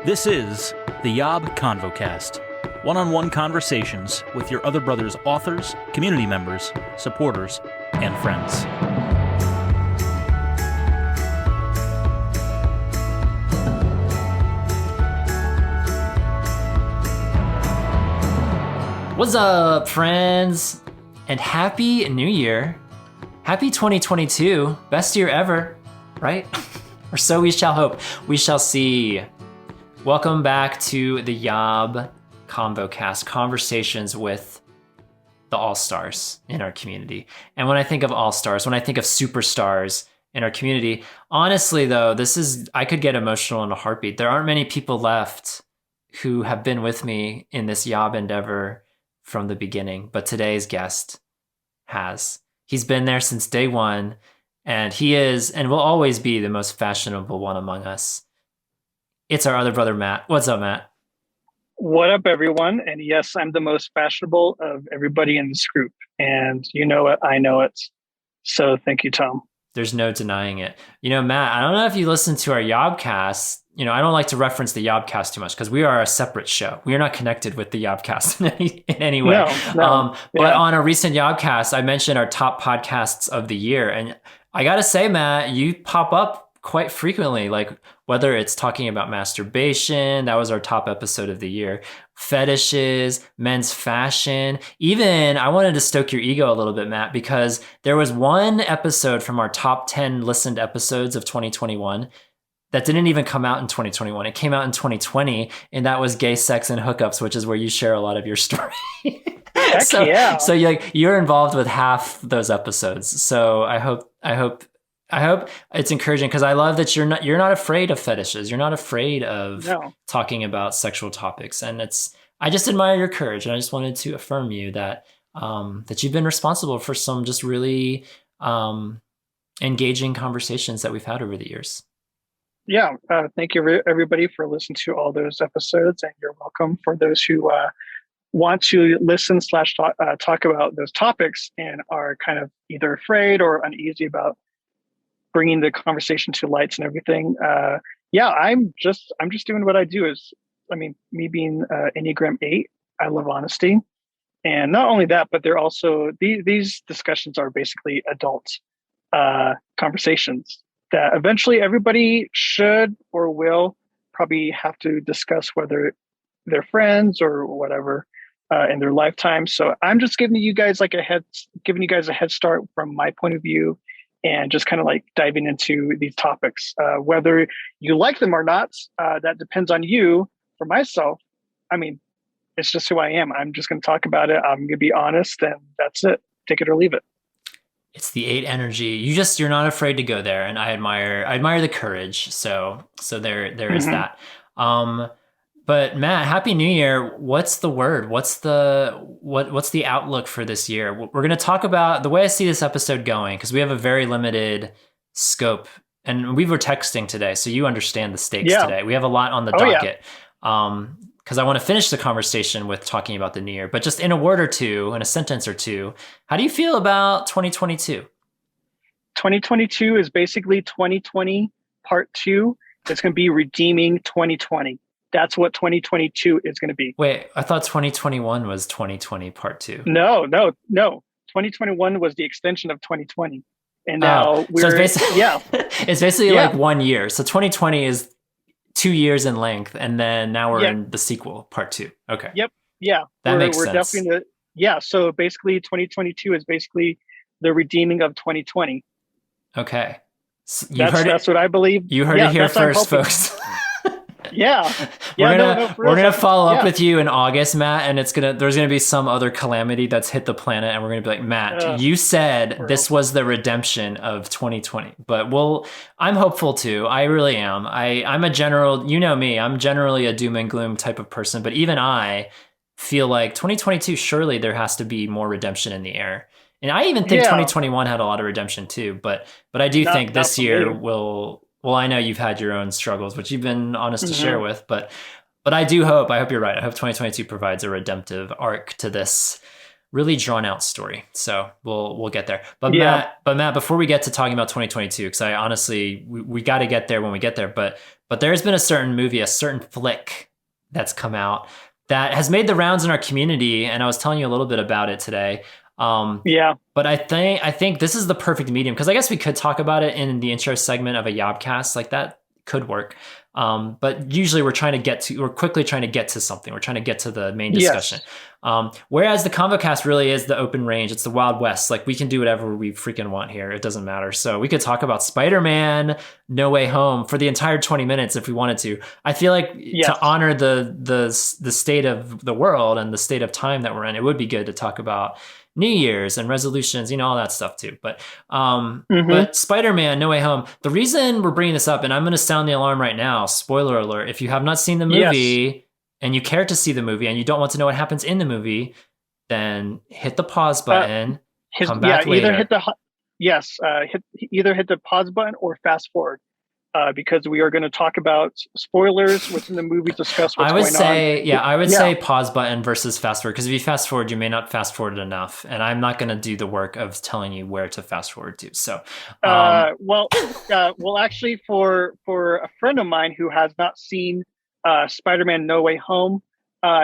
This is the YOB ConvoCast, one-on-one conversations with your other brother's authors, community members, supporters, and friends. What's up, friends? And Happy New Year. Happy 2022. Best year ever, right? Or so we shall hope. We shall see. Welcome back to the YOB ConvoCast, conversations with the all-stars in our community. And when I think of all-stars, when I think of superstars in our community, honestly though, I could get emotional in a heartbeat. There aren't many people left who have been with me in this YOB endeavor from the beginning, but today's guest has. He's been there since day one, and he is and will always be the most fashionable one among us. It's our other brother, Matt. What's up, Matt? What up, everyone? And yes, I'm the most fashionable of everybody in this group. And you know it, I know it. So thank you, Tom. There's no denying it. You know, Matt, I don't know if you listen to our YOBcast. You know, I don't like to reference the YOBcast too much because we are a separate show. We are not connected with the YOBcast in any way. No. But on a recent YOBcast, I mentioned our top podcasts of the year. And I got to say, Matt, you pop up quite frequently, like whether it's talking about masturbation, that was our top episode of the year, fetishes, men's fashion. Even I wanted to stoke your ego a little bit, Matt, because there was one episode from our top 10 listened episodes of 2021 that didn't even come out in 2021. It came out in 2020, and that was Gay Sex and Hookups, which is where you share a lot of your story. So you're involved with half those episodes. So I hope it's encouraging, because I love that you're not afraid of fetishes. You're not afraid of talking about sexual topics. And I just admire your courage. And I just wanted to affirm you that you've been responsible for some just really engaging conversations that we've had over the years. Yeah. Thank you, everybody, for listening to all those episodes. And you're welcome for those who want to listen / talk about those topics and are kind of either afraid or uneasy about bringing the conversation to lights and everything. I'm just doing what I do. Me being Enneagram 8, I love honesty. And not only that, but they're also, these discussions are basically adult conversations that eventually everybody should or will probably have to discuss, whether they're friends or whatever in their lifetime. So I'm just giving you guys a head start from my point of view, and just kind of like diving into these topics. Whether you like them or not, that depends on you. For myself, it's just who I am. I'm just going to talk about it. I'm going to be honest, and that's it. Take it or leave it. It's the 8 energy. You're not afraid to go there, and I admire the courage. So there is that. But Matt, Happy New Year. What's the word? What's the outlook for this year? We're going to talk about the way I see this episode going, because we have a very limited scope, and we were texting today, so you understand the stakes today. We have a lot on the docket. Because I want to finish the conversation with talking about the new year, but just in a word or two, in a sentence or two, how do you feel about 2022? 2022 is basically 2020 part 2. It's going to be redeeming 2020. That's what 2022 is going to be. Wait, I thought 2021 was 2020 part 2. No. 2021 was the extension of 2020. And now so it's basically like 1 year. So 2020 is 2 years in length, and then now we're in the sequel, part 2. Okay. Yep. Yeah. That makes sense. Definitely so basically 2022 is basically the redeeming of 2020. Okay. So that's what I believe. You heard it here first, folks. We're gonna follow up with you in August, Matt, and there's gonna be some other calamity that's hit the planet, and we're gonna be like, Matt, you said this was the redemption of 2020. But I'm hopeful too. I really am. I'm a general, you know me, I'm generally a doom and gloom type of person, but even I feel like 2022, surely there has to be more redemption in the air. And I even think 2021 had a lot of redemption too, but I do think this year will. Well, I know you've had your own struggles, which you've been honest to share with, but I hope you're right. I hope 2022 provides a redemptive arc to this really drawn out story. So we'll get there. But Matt, before we get to talking about 2022, because I honestly, we got to get there when we get there. But But there's been a certain movie, a certain flick that's come out that has made the rounds in our community, and I was telling you a little bit about it today. But I think this is the perfect medium, because I guess we could talk about it in the intro segment of a YOBcast, like that could work. But usually we're quickly trying to get to something. We're trying to get to the main discussion. Yes. Whereas the ConvoCast really is the open range. It's the Wild West. Like, we can do whatever we freaking want here. It doesn't matter. So we could talk about Spider-Man No Way Home for the entire 20 minutes if we wanted to. I feel like to honor the state of the world and the state of time that we're in, it would be good to talk about New Year's and resolutions, all that stuff too. But but Spider-Man No Way Home, the reason we're bringing this up, and I'm going to sound the alarm right now, spoiler alert, if you have not seen the movie and you care to see the movie and you don't want to know what happens in the movie, then hit the pause button, come back later. Either hit the pause button or fast forward. Because we are going to talk about spoilers within the movie, discuss what's going on. I would say pause button versus fast forward, because if you fast forward, you may not fast forward enough, and I'm not going to do the work of telling you where to fast forward to. So, actually, for a friend of mine who has not seen Spider-Man No Way Home,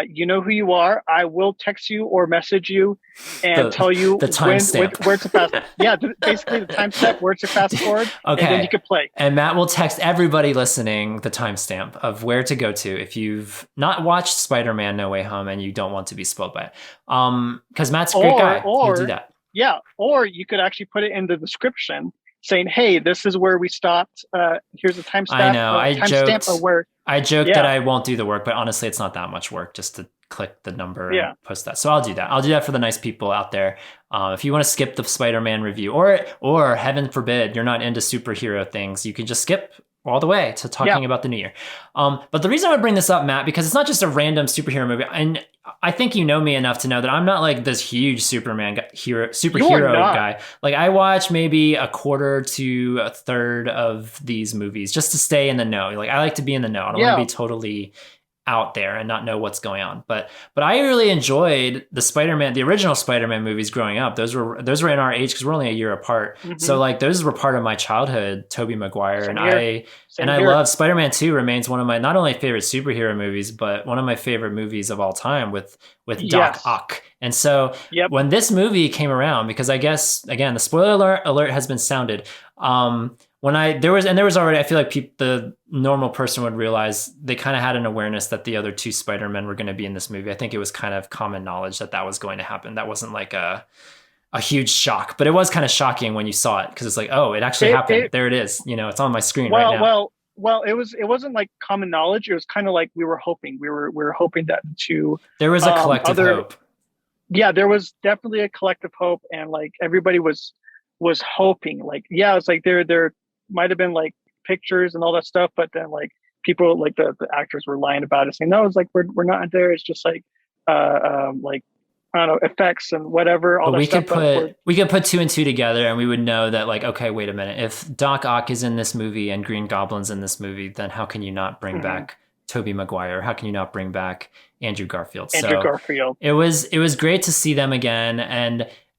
you know who you are. I will text you or message you and tell you the timestamp where to fast. Basically the timestamp where to fast forward. Okay, and then you can play. And Matt will text everybody listening the timestamp of where to go to if you've not watched Spider-Man No Way Home and you don't want to be spoiled by it. Because Matt's a great guy. He'll do that. Yeah, or you could actually put it in the description saying, "Hey, this is where we stopped. Here's a timestamp." I know. I joked that I won't do the work, but honestly, it's not that much work just to click the number and post that. So I'll do that. I'll do that for the nice people out there. If you want to skip the Spider-Man review, or heaven forbid, you're not into superhero things, you can just skip all the way to talking about the new year. But the reason I would bring this up, Matt, because it's not just a random superhero movie, and I think you know me enough to know that I'm not like this huge superhero guy. Like, I watch maybe a quarter to a third of these movies just to stay in the know. Like, I like to be in the know. I don't want to be totally out there and not know what's going on. But I really enjoyed the original Spider-Man movies growing up. Those were in our age, because we're only a year apart. So like, those were part of my childhood, Tobey Maguire. I love Spider-Man 2 remains one of my not only favorite superhero movies, but one of my favorite movies of all time with Doc Ock. And so when this movie came around, because I guess, again, the spoiler alert has been sounded. There was already, I feel like the normal person would realize they kind of had an awareness that the other two Spider-Men were going to be in this movie. I think it was kind of common knowledge that was going to happen. That wasn't like a huge shock, but it was kind of shocking when you saw it, because it's like, oh, it actually happened. There it is. It's on my screen right now. Well, it wasn't like common knowledge. It was kind of like we were hoping. We were hoping that there was a collective hope. Yeah, there was definitely a collective hope, and like everybody was hoping. Like, it's like there might have been like pictures and all that stuff, but then like people, like the actors, were lying about it, saying no, it's like we're not there. It's just like like, I don't know, effects and whatever. We could put two and two together, and we would know that, like, okay, wait a minute. If Doc Ock is in this movie and Green Goblin's in this movie, then how can you not bring back Tobey Maguire? How can you not bring back Andrew Garfield? Garfield. It was great to see them again,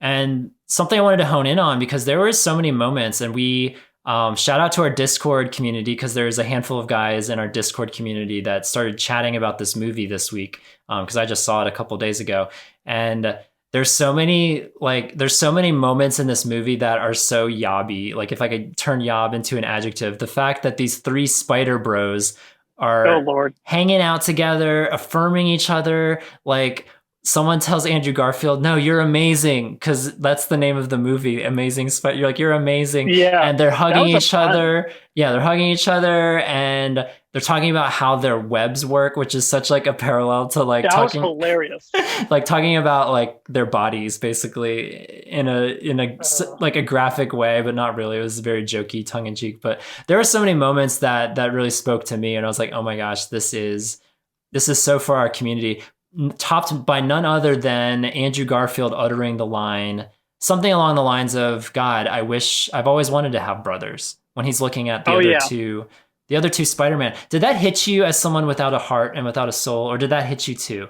and something I wanted to hone in on, because there were so many moments, and we. Shout out to our Discord community, because there's a handful of guys in our Discord community that started chatting about this movie this week, because I just saw it a couple days ago. And there's so many moments in this movie that are so YOBy. Like, if I could turn YOB into an adjective, the fact that these three Spider Bros are hanging out together, affirming each other, like. Someone tells Andrew Garfield, "No, you're amazing," because that's the name of the movie, Amazing Spider. You're like, "You're amazing," and they're hugging each other. Yeah, they're hugging each other, and they're talking about how their webs work, which is such like a parallel to like was hilarious. Like talking about like their bodies, basically in a like a graphic way, but not really. It was very jokey, tongue in cheek. But there were so many moments that really spoke to me, and I was like, "Oh my gosh, this is so for our community." Topped by none other than Andrew Garfield uttering the line, something along the lines of, "God, I've always wanted to have brothers," when he's looking at the other two Spider-Man. Did that hit you as someone without a heart and without a soul, or did that hit you too?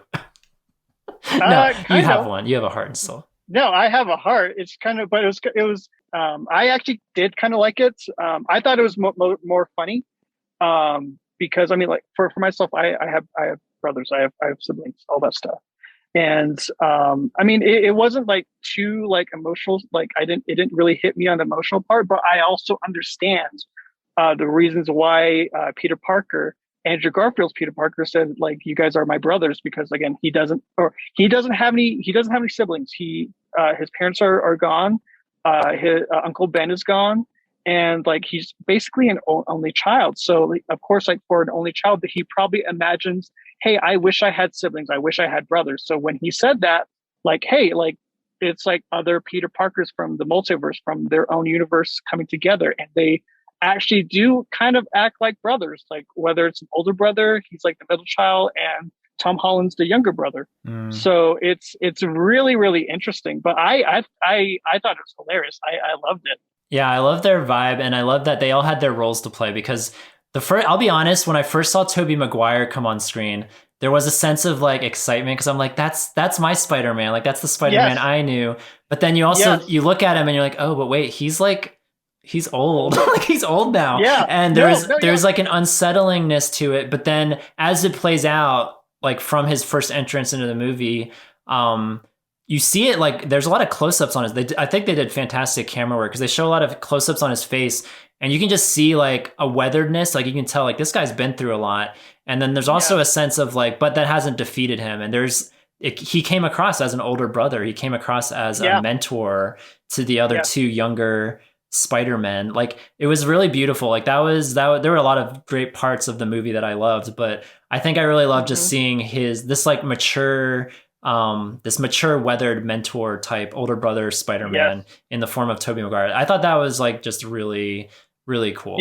No, you have one. You have a heart and soul. No, I have a heart. It's kind of, but it was. I actually did kind of like it. I thought it was more funny. because I mean, like for myself, I have brothers, I have siblings, all that stuff. And I mean, it wasn't like too like emotional. Like it didn't really hit me on the emotional part, but I also understand the reasons why Peter Parker, Andrew Garfield's Peter Parker, said like, "You guys are my brothers," because again, he doesn't have any siblings. His parents are gone. His Uncle Ben is gone, and like he's basically an only child. So like, of course, like for an only child, he probably imagines, hey, I wish I had siblings. I wish I had brothers. So when he said that, like, hey, like it's like other Peter Parkers from the multiverse, from their own universe coming together, and they actually do kind of act like brothers. Like whether it's an older brother, he's like the middle child, and Tom Holland's the younger brother. So it's really, really interesting. But I thought it was hilarious. I loved it. Yeah, I love their vibe, and I love that they all had their roles to play, because I'll be honest, when I first saw Tobey Maguire come on screen, there was a sense of like excitement, because I'm like, that's my Spider-Man. Like that's the Spider-Man I knew. But then you also you look at him and you're like, oh, but wait, he's old. Like he's old now. Yeah. And there's like an unsettlingness to it. But then as it plays out, like from his first entrance into the movie, you see it, like there's a lot of close-ups on his. I think they did fantastic camera work, because they show a lot of close-ups on his face, and you can just see like a weatheredness. Like you can tell like this guy's been through a lot. And then there's also a sense of like, but that hasn't defeated him. And he came across as an older brother. He came across as a mentor to the other two younger Spider-Men. Like it was really beautiful. Like there were a lot of great parts of the movie that I loved, but I think I really loved just seeing this mature weathered mentor type older brother Spider-Man in the form of Tobey Maguire. I thought that was like just really, really cool.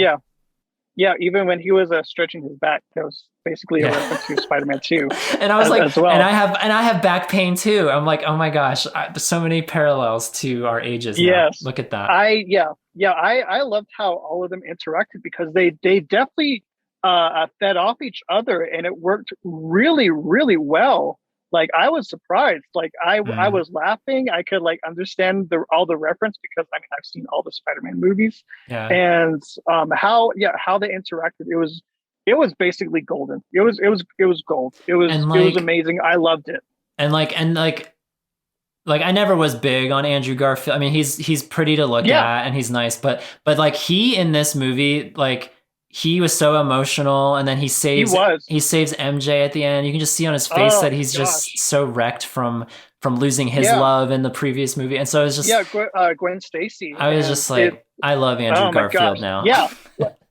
Yeah, even when he was stretching his back, that was basically a reference to Spider-Man 2. And I was like, well. and I have back pain too. I'm like, oh my gosh, so many parallels to our ages now. Yes. Look at that. I loved how all of them interacted, because they definitely fed off each other, and it worked really, really well. Like I was surprised. Like I was laughing. I could like understand all the reference, because I mean I've seen all the Spider-Man movies, and how they interacted. It was basically golden. It was gold. It was amazing. I loved it. And I never was big on Andrew Garfield. I mean he's pretty to look at, and he's nice, but like he in this movie, like he was so emotional, and then he saves MJ at the end. You can just see on his face that he's just so wrecked from losing his love in the previous movie. And so it was just Gwen Stacy. I was just like, I love Andrew Garfield now.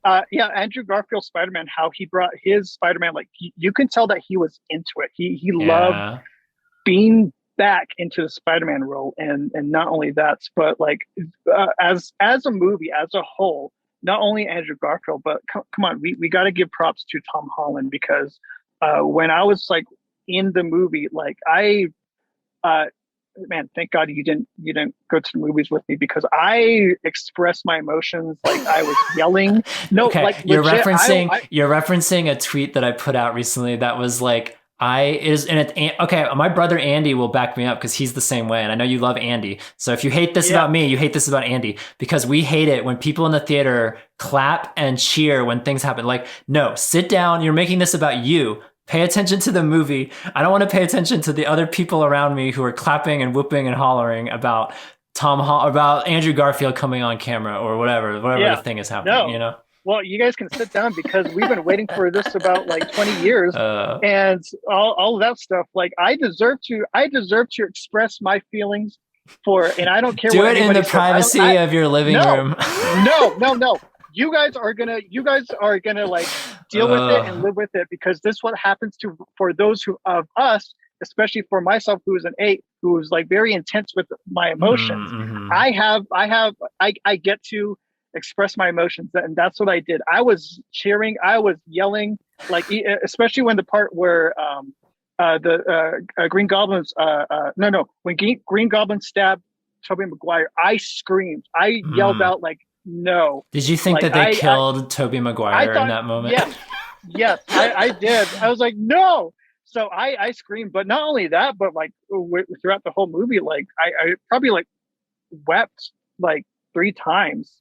Andrew Garfield Spider-Man, how he brought his Spider-Man, like you can tell that he was into it. He loved being back into the Spider-Man role, and not only that, but like as a movie as a whole. Not only Andrew Garfield, but come on, we got to give props to Tom Holland, because when I was like in the movie, like man, thank God you didn't go to the movies with me, because I expressed my emotions. Like I was yelling. No, okay. Like you're referencing a tweet that I put out recently that was like, my brother Andy will back me up, because he's the same way, and I know you love Andy. So if you hate this about me, you hate this about Andy, because we hate it when people in the theater clap and cheer when things happen. Like, no, sit down. You're making this about you. Pay attention to the movie. I don't want to pay attention to the other people around me who are clapping and whooping and hollering about about Andrew Garfield coming on camera or whatever the thing is happening. You know. Well, you guys can sit down, because we've been waiting for this about like 20 years, and all of that stuff. Like I deserve to express my feelings and I don't care. Do it in the privacy of your living room. No. You guys are gonna like deal with it and live with it, because this is what happens for those of us, especially for myself, who is an 8, who is like very intense with my emotions. Mm-hmm. I get to express my emotions, and that's what I did. I was cheering, I was yelling, like especially when the part where the Green Goblin's when Green Goblin stabbed Tobey Maguire, I screamed, I yelled out like, no. Did you think that they killed Tobey Maguire in that moment? Yes, I did. I was like, no. So I screamed, but not only that, but like throughout the whole movie, like I probably like wept like 3 times,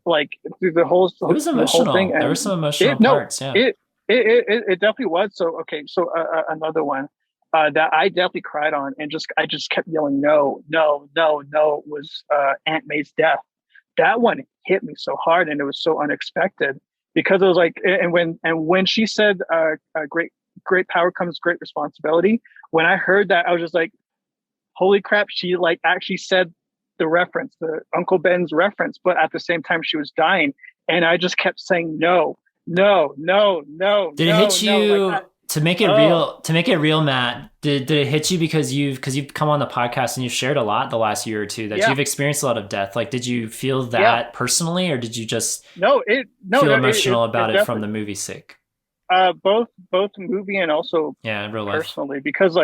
like through the whole. It was emotional. The whole thing. There were some emotional parts. it definitely was. So okay, so another one that I definitely cried on, and I just kept yelling no, no, no, no, was Aunt May's death. That one hit me so hard, and it was so unexpected because it was like, and when she said, great power comes great responsibility." When I heard that, I was just like, "Holy crap!" She like actually said the reference, the Uncle Ben's reference, but at the same time she was dying, and I just kept saying no, no, no, no, Did it no, hit no, like you that. to make it Oh real? To make it real, Matt. Did it hit you because you've come on the podcast and you've shared a lot the last year or two that yeah, you've experienced a lot of death? Like, did you feel yeah. that personally, or did you just No, it no, feel no, emotional it about it from definitely the movie's sake? both movie and also Yeah, in real life. personally because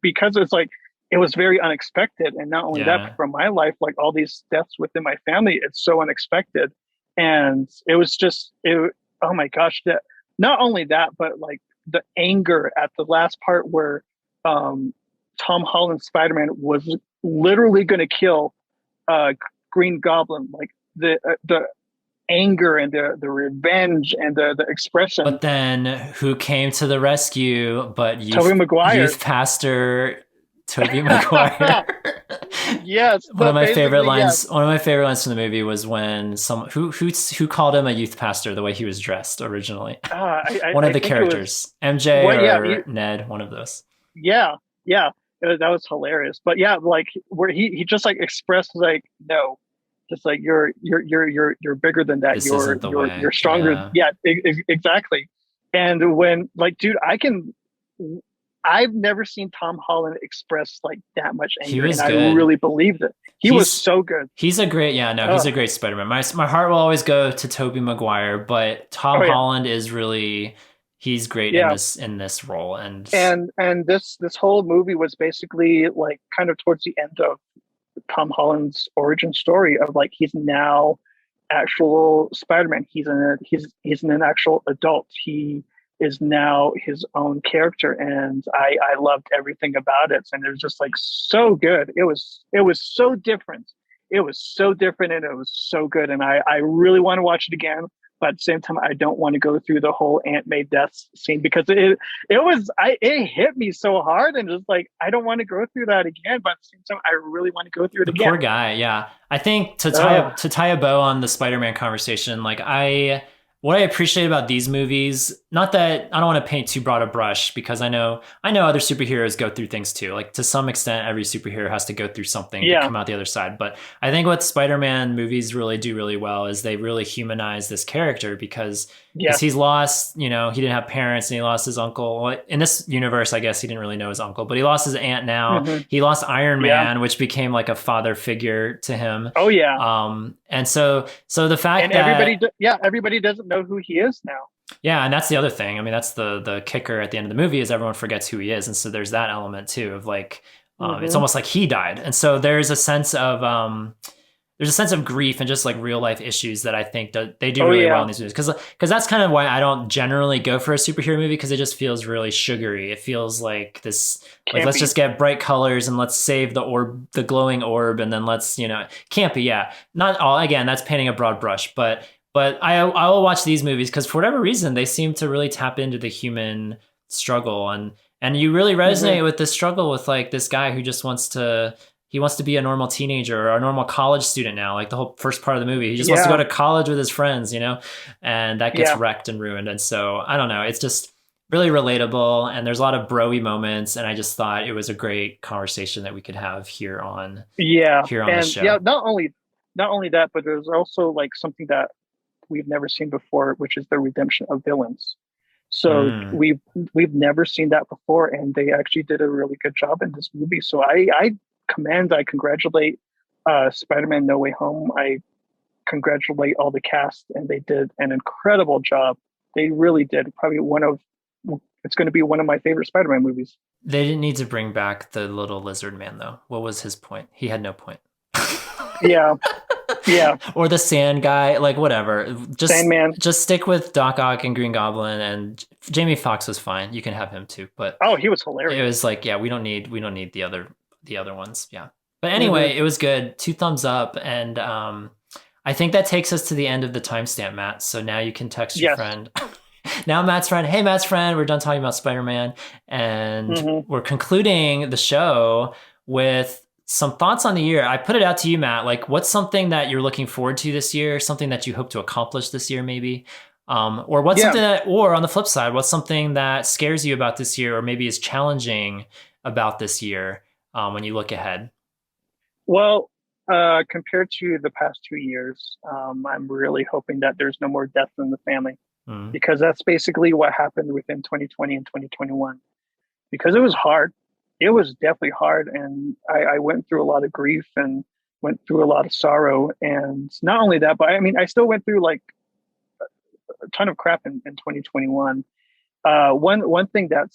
because it's like it was very unexpected, and not only that, Yeah. from my life, like all these deaths within my family, it's so unexpected, and it was just it. Oh my gosh, that not only that, but like the anger at the last part where um, Tom Holland's Spider-Man was literally going to kill uh, Green Goblin, like the anger and the revenge and the expression. But then who came to the rescue but Tobey Maguire. youth pastor Tobey Maguire? Yes, One of so my favorite basically, yes. lines. One of my favorite lines from the movie was when someone who called him a youth pastor the way he was dressed originally. One of I the think it was characters, MJ what? Yeah, or Ned, one of those. yeah, yeah. That was hilarious. But yeah, like where he just like expressed like no, just like you're bigger than that. This isn't the You're way. stronger. Yeah, Yeah, exactly. And when like, dude, I've never seen Tom Holland express like that much he anger, and was I good. really believed it. He was He's so good. he's a great, yeah, no, he's Oh, a great Spider-Man. My heart will always go to Tobey Maguire, but Tom oh yeah, Holland is really he's great yeah. in this role. And And this whole movie was basically like kind of towards the end of Tom Holland's origin story of like he's now actual Spider-Man. He's an actual adult. He is now his own character, and I loved everything about it. And it was just like so good. It was so different. It was so different, and it was so good. And I really want to watch it again. But at the same time, I don't want to go through the whole Aunt May death scene because it hit me so hard, and just like I don't want to go through that again. But at the same time, I really want to go through it the poor again. guy, yeah. I think Ugh. to tie a bow on the Spider-Man conversation, like what I appreciate about these movies, not that I don't want to paint too broad a brush because I know other superheroes go through things too. Like to some extent every superhero has to go through something to Yeah, come out the other side. But I think what Spider-Man movies really do really well is they really humanize this character because yes, he's lost, you know, he didn't have parents and he lost his uncle. Well, in this universe, I guess he didn't really know his uncle, but he lost his aunt now. hmm He lost Iron yeah, Man, which became like a father figure to him. oh yeah. And so the fact And that yeah, everybody doesn't know who he is now. yeah, and that's the other thing. I mean, that's the kicker at the end of the movie is everyone forgets who he is, and so there's that element too of like it's Hmm. almost like he died, and so there's a sense of grief and just like real life issues that I think that they do Oh really well yeah, in these movies because that's kind of why I don't generally go for a superhero movie because it just feels really sugary. It feels like this like let's campy. just get bright colors and let's save the orb, the glowing orb, and then let's campy. Yeah, not all. Again, that's painting a broad brush, but I will watch these movies because for whatever reason they seem to really tap into the human struggle and you really Hmm. resonate with this struggle with like this guy who just wants to be a normal teenager or a normal college student now. Like the whole first part of the movie, he just wants to go Yeah, to college with his friends, and that gets yeah, wrecked and ruined. And so I don't know, it's just really relatable and there's a lot of broy moments. And I just thought it was a great conversation that we could have yeah. here on the And yeah, show. not only that, but there's also like something that we've never seen before, which is the redemption of villains. So Mm. we've never seen that before, and they actually did a really good job in this movie. So I congratulate Spider-Man: No Way Home. I congratulate all the cast, and they did an incredible job. They really did. Probably it's going to be one of my favorite Spider-Man movies. They didn't need to bring back the little lizard man though. What was his point? He had no point. Yeah, yeah. Or the sand guy, like whatever. Sandman. Just stick with Doc Ock and Green Goblin and Jamie Foxx was fine. You can have him too. But Oh, he was it hilarious. was like, yeah, we don't need the other ones. Yeah. But Hmm. anyway, it was good. 2 thumbs up. And I think that takes us to the end of the timestamp, Matt. So now you can text your Yes. friend. Now Matt's friend. Hey, Matt's friend. We're done talking about Spider-Man, and Mhm. we're concluding the show with some thoughts on the year. I put it out to you, Matt. Like, what's something that you're looking forward to this year? Something that you hope to accomplish this year, maybe? Or what's Yeah. something that, or on the flip side, what's something that scares you about this year, or maybe is challenging about this year when you look ahead? Well, compared to the past 2 years, I'm really hoping that there's no more death in the family Mm. because that's basically what happened within 2020 and 2021. Because it was hard. It was definitely hard. And I went through a lot of grief and went through a lot of sorrow. And not only that, but I mean, I still went through like a ton of crap in 2021. One thing that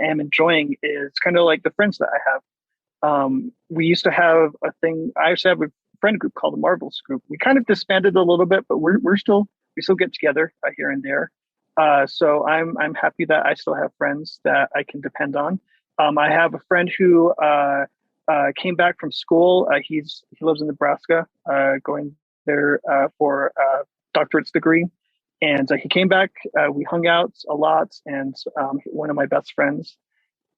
am enjoying is kind of like the friends that I have. We used to have a thing. I used to have a friend group called the Marbles Group. We kind of disbanded a little bit, but we still get together here and there. So I'm happy that I still have friends that I can depend on. I have a friend who came back from school. He lives in Nebraska, going there for a doctorate's degree. And he came back. We hung out a lot, and one of my best friends.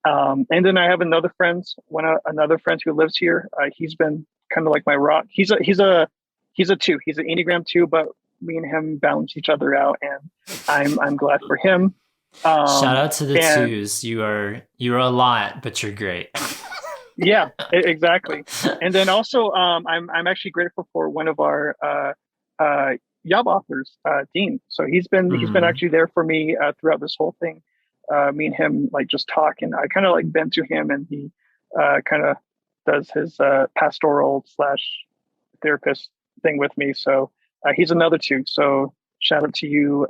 And then I have another friend who lives here. He's been kind of like my rock. He's a two. He's an Enneagram two, but me and him balance each other out, and I'm glad for him. Shout Um, out to the and twos. You're a lot, but you're great. yeah, exactly. And then also, I'm actually grateful for one of our YOB authors, Dean. So he's been Mhm. actually there for me throughout this whole thing. Me and him like just talk, and I kind of like bend to him, and he kind of does his pastoral slash therapist thing with me. So he's another two. So shout out to you,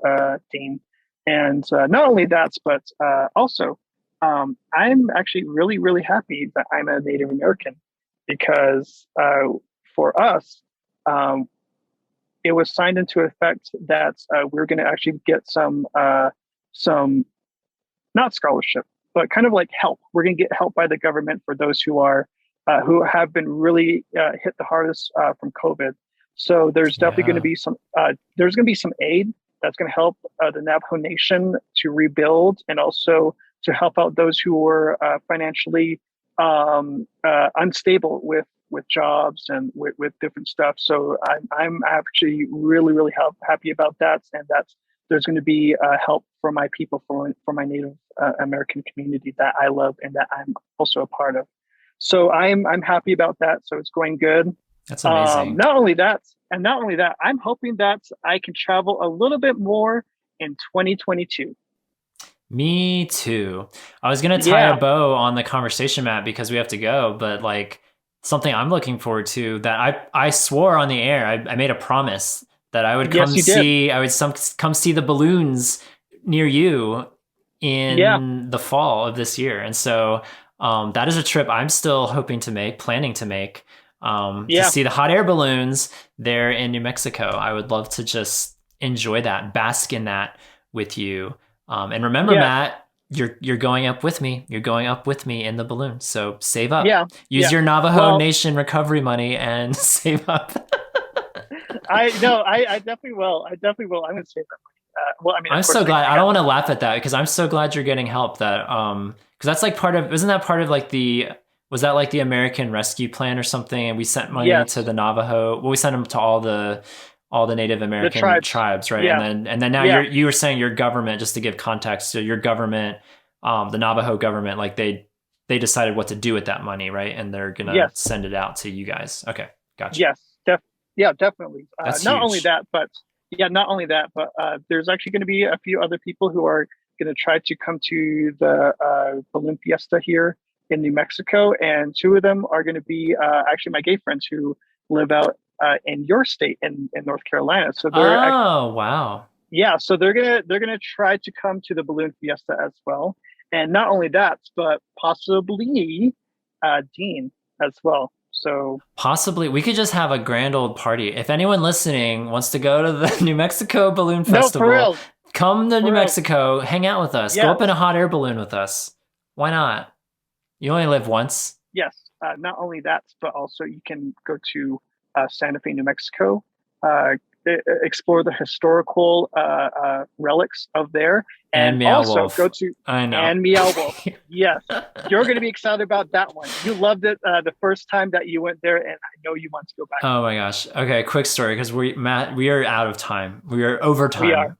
Dean. And not only that, but also I'm actually really, really happy that I'm a Native American because for us, um, it was signed into effect that we're going to actually get some not scholarship, but kind of like help. We're going to get help by the government for those who have been really hit the hardest from COVID. So Yeah. there's going to be some aid that's going to help the Navajo Nation to rebuild and also to help out those who were financially unstable with jobs and with different stuff. So I'm actually really really happy about that, and that's there's going to be help for my people, for my Native American community that I love and that I'm also a part of. So I'm happy about that. So it's going good. That's amazing. Not only that, I'm hoping that I can travel a little bit more in 2022. Me too. I was gonna tie a Yeah. bow on the conversation, Matt, because we have to go, but like something I'm looking forward to that I swore on the air, I made a promise that I would Yes, you did. come see the balloons near you Yeah. in the fall of this year. And so that is a trip I'm still hoping to make, planning to make, to Yeah. see the hot air balloons there in New Mexico. I would love to just enjoy that, bask in that with you. And remember, Yes. Matt, you're going up with me. You're going up with me in the balloon. So save up. Yeah. Use Yeah. your Navajo Well, Nation recovery money and save up. I definitely will. I definitely will. I'm going to save that money. Well, I mean, of I'm course, so glad. I I don't got. want to laugh at that because I'm so glad you're getting help. That because that's like part of. Isn't that part of like the? Was that like the American Rescue Plan or something? And we sent money to Yes. the Navajo. Well, we sent them to all the Native The American tribes. tribes, right? Yeah. And then now Yeah. you were saying your government, just to give context, so your government, the Navajo government, like they decided what to do with that money, right? And they're gonna Yes. send it out to you guys. Okay, gotcha. Yes. Yeah, definitely. That's Not only huge. that, but there's actually going to be a few other people who are going to try to come to the balloon fiesta here in New Mexico, and two of them are going to be actually my gay friends who live out in your state in North Carolina. So they're actually Oh wow. yeah, so they're gonna try to come to the balloon fiesta as well, and not only that, but possibly Dean as well. So Possibly, we could just have a grand old party. If anyone listening wants to go to the New Mexico Balloon no, for Festival, real, come to New for real. Mexico, hang out with us, go up in a Yes, hot air balloon with us. Why not? You only live once. yes. Not only that, but also you can go to Santa Fe, New Mexico. Uh, explore the historical relics of there, And and Meow also Wolf. go to I know. and Meow Wolf. Yes, you're going to be excited about that one. You loved it the first time that you went there, and I know you want to go back. Oh my gosh. Okay, quick story because we are out of time. We are over time. We are.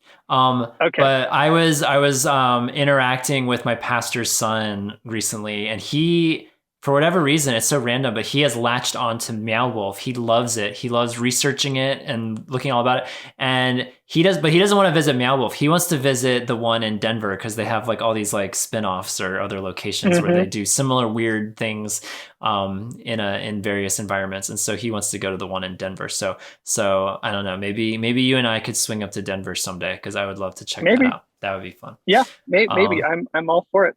Okay. But I was interacting with my pastor's son recently, and he, for whatever reason, it's so random, but he has latched on to Meow Wolf. He loves it. He loves researching it and looking all about it. And he doesn't want to visit Meow Wolf. He wants to visit the one in Denver because they have like all these like spin-offs or other locations where they do similar weird things in various environments. And so he wants to go to the one in Denver. So I don't know, maybe you and I could swing up to Denver someday because I would love to check that out. That would be fun. Yeah, maybe. I'm all for it.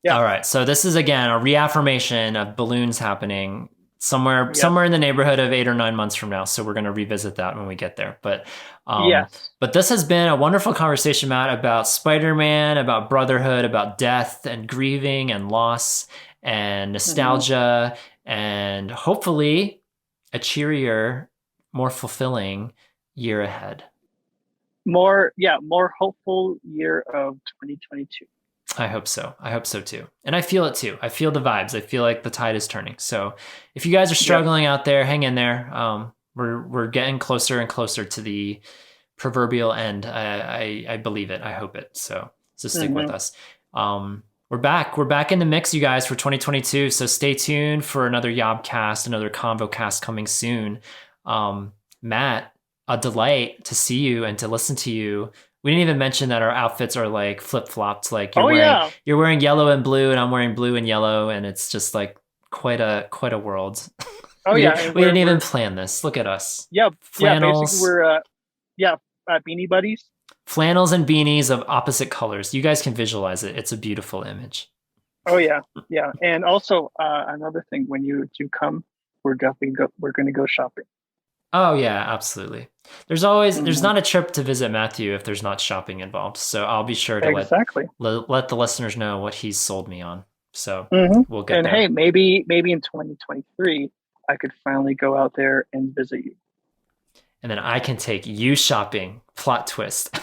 Yeah. All right. So this is, again, a reaffirmation of balloons happening somewhere in the neighborhood of 8 or 9 months from now. So we're going to revisit that when we get there. But but this has been a wonderful conversation, Matt, about Spider-Man, about brotherhood, about death and grieving and loss and nostalgia, and hopefully a cheerier, more fulfilling year ahead. More hopeful year of 2022. I hope so. I hope so too. And I feel it too. I feel the vibes. I feel like the tide is turning. So if you guys are struggling out there, hang in there. We're getting closer and closer to the proverbial end. I believe it. I hope it. So stick with us. We're back. We're back in the mix, you guys, for 2022. So stay tuned for another YOBcast, another ConvoCast coming soon. Matt, a delight to see you and to listen to you. We didn't even mention that our outfits are like flip-flopped. Like you're wearing yellow and blue, and I'm wearing blue and yellow, and it's just like quite a world. Oh we didn't even plan this. Look at us. Yeah, flannels. Yeah, basically we're beanie buddies. Flannels and beanies of opposite colors. You guys can visualize it. It's a beautiful image. Oh yeah. And also another thing, when you do come, we're going to go shopping. Oh yeah, absolutely. There's not a trip to visit Matthew if there's not shopping involved. So I'll be sure to let the listeners know what he's sold me on. So we'll get there. And hey, maybe in 2023 I could finally go out there and visit you. And then I can take you shopping. Plot twist.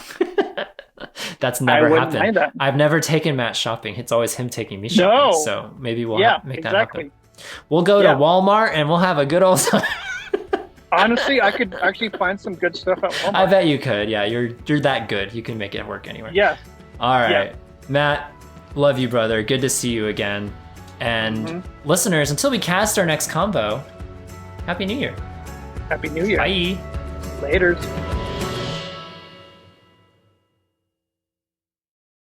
That's never happened. I've never taken Matt shopping. It's always him taking me shopping. No. So maybe we'll make that happen. We'll go to Walmart and we'll have a good old time. Honestly, I could actually find some good stuff at Walmart. I bet you could. Yeah, you're that good. You can make it work anywhere. Yeah. All right. Matt, love you, brother. Good to see you again. And listeners, until we cast our next convo, Happy New Year. Happy New Year. Bye. Laters.